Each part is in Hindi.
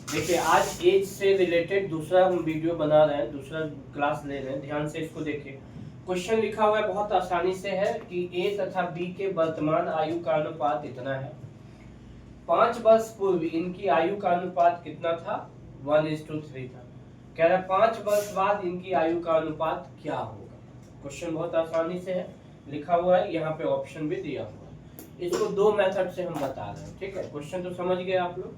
देखिए आज एज से रिलेटेड दूसरा हम वीडियो बना रहे हैं, दूसरा क्लास ले रहे हैं, ध्यान से इसको देखिए। क्वेश्चन लिखा हुआ है बहुत आसानी से है कि ए तथा बी के वर्तमान आयु का अनुपात इतना है। 5 वर्ष पूर्व इनकी आयु का अनुपात कितना था? 1:3 था। कह रहा है 5 वर्ष बाद इनकी आयु का अनुपात क्या होगा। क्वेश्चन बहुत आसानी से है, लिखा हुआ है, यहाँ पे ऑप्शन भी दिया हुआ है। इसको दो मेथड से हम बता रहे हैं, ठीक है। क्वेश्चन तो समझ गए आप लोग।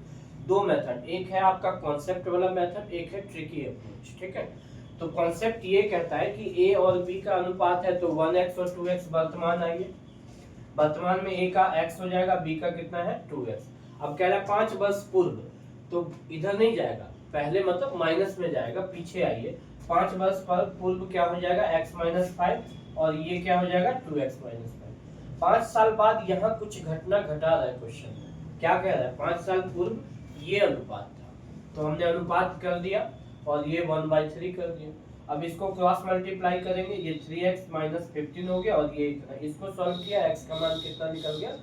दो मेथड, एक है आपका कॉन्सेप्ट वाला मेथड, एक है ट्रिकी अप्रोच, ठीक है। तो कॉन्सेप्ट ये कहता है कि ए और बी का अनुपात है तो 1x और 2x वर्तमान आइए, वर्तमान में ए का x हो जाएगा, बी का कितना है 2x। अब कह रहा है 5 वर्ष पूर्व, तो इधर नहीं जाएगा, पहले मतलब माइनस में जाएगा, पीछे आइए। 5 वर्ष पूर्व क्या हो जाएगा x - 5 और ये क्या हो जाएगा 2x - 5। 5 साल बाद यहाँ कुछ घटना घटा रहा है क्वेश्चन में। क्या कह रहा है? 5 साल पूर्व ये अनुपात था, तो हमने अनुपात कर दिया और ये 1/3 कर दिया। अब इसको क्रॉस मल्टीप्लाई करेंगे, ये 3x - 15 हो गया और ये इतना। इसको सॉल्व किया, x का मान कितना निकल गया,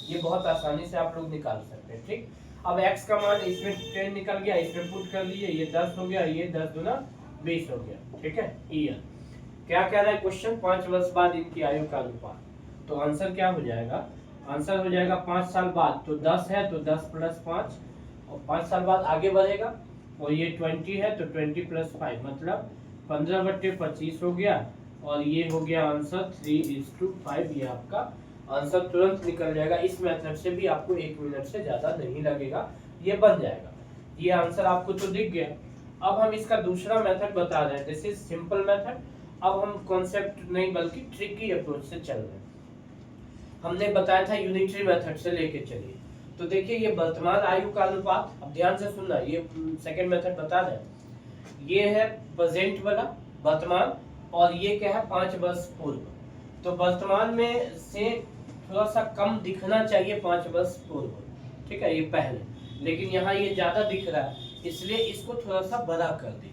ये बहुत आसानी से आप लोग निकाल सकते हैं, ठीक। अब x का मान इसमें 10 निकल गया, इसमें पुट कर दीजिए, ये 10 हो गया, ये 10 दूना 20 हो गया, ठीक है। ईयर क्या कह रहा है क्वेश्चन? 5 वर्ष बाद इनकी आयु का अनुपात। तो आंसर क्या हो जाएगा? आंसर हो जाएगा 5 साल बाद, तो 10 है तो 10 + 5, और 5 साल बाद आगे बढ़ेगा और ये 20 है तो 20 + 5 मतलब 15/25 हो गया, और ये हो गया आंसर 3:5। ये आपका आंसर तुरंत निकल जाएगा। इस मेथड से भी आपको 1 मिनट से ज्यादा नहीं लगेगा, ये बन जाएगा। ये आंसर आपको तो दिख गया। अब हम इसका दूसरा मेथड बता रहे हैं, दिस इज सिंपल मेथड। अब हम कॉन्सेप्ट नहीं बल्कि ट्रिकी अप्रोच से चल रहे हैं। हमने बताया था यूनिटरी मेथड से लेके चलिए। तो देखिए ये वर्तमान आयु का अनुपात, अब ध्यान से सुनना, ये सेकंड मेथड बता रहे हैं। ये है प्रेजेंट वाला वर्तमान, और ये क्या है 5 वर्ष पूर्व। तो वर्तमान में से थोड़ा सा कम दिखना चाहिए 5 वर्ष पूर्व, ठीक है, ये पहले, लेकिन यहाँ ये ज्यादा दिख रहा है, इसलिए इसको थोड़ा सा बड़ा कर दीजिए।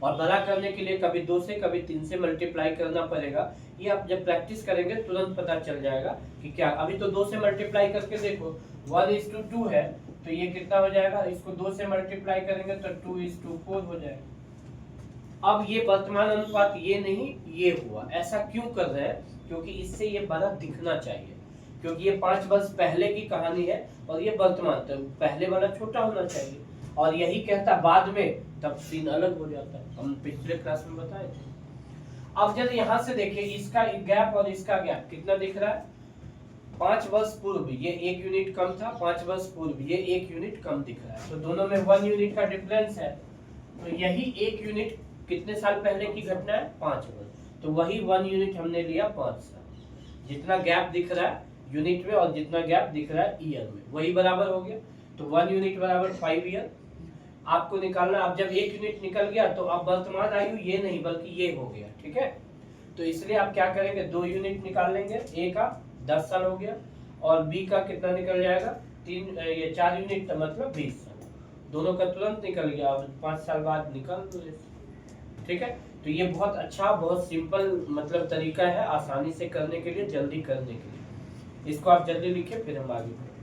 और बड़ा करने के लिए कभी 2 से कभी 3 से मल्टीप्लाई करना पड़ेगा। ये आप जब प्रैक्टिस करेंगे तुरंत पता चल जाएगा कि क्या। अभी तो 2 से मल्टीप्लाई करके देखो, 1:2 है तो ये कितना हो जाएगा, इसको 2 से मल्टीप्लाई करेंगे तो 2:4 हो जाएगा। अब ये वर्तमान अनुपात ये नहीं ये हुआ, ऐसा क्यों कर रहे हैं? क्योंकि इससे ये बड़ा दिखना चाहिए, क्योंकि ये 5 वर्ष पहले की कहानी है और ये वर्तमान, तो पहले वाला छोटा होना चाहिए। और यही कहता बाद में, तब सीन अलग हो जाता है, हम पिछले क्लास में बताए थे। अब जब यहाँ से देखिए, इसका गैप और इसका गैप कितना दिख रहा है? 5 वर्ष पूर्व ये 1 यूनिट कम था, 5 वर्ष पूर्व ये 1 यूनिट कम दिख रहा है, तो दोनों में 1 यूनिट का डिफरेंस है। तो यही 1 यूनिट कितने साल पहले की घटना है? 5 वर्ष। तो वही 1 यूनिट हमने लिया 5 साल। जितना गैप दिख रहा है यूनिट में और जितना गैप दिख रहा है ईयर में, वही बराबर हो गया। तो 1 यूनिट बराबर 5 ईयर आपको निकालना। अब जब 1 यूनिट निकल गया तो अब वर्तमान आयु ये नहीं बल्कि ये हो गया, ठीक है। तो इसलिए आप क्या करेंगे, 2 यूनिट निकाल लेंगे, ए का 10 साल हो गया और बी का कितना निकल जाएगा, 4 यूनिट मतलब 20 साल। दोनों का तुरंत निकल गया, अब 5 साल बाद निकल दो, ठीक है। तो ये बहुत अच्छा, बहुत सिंपल मतलब तरीका है आसानी से करने के लिए, जल्दी करने के लिए। इसको आप जल्दी लिखिए, फिर हम आगे बढ़ेंगे।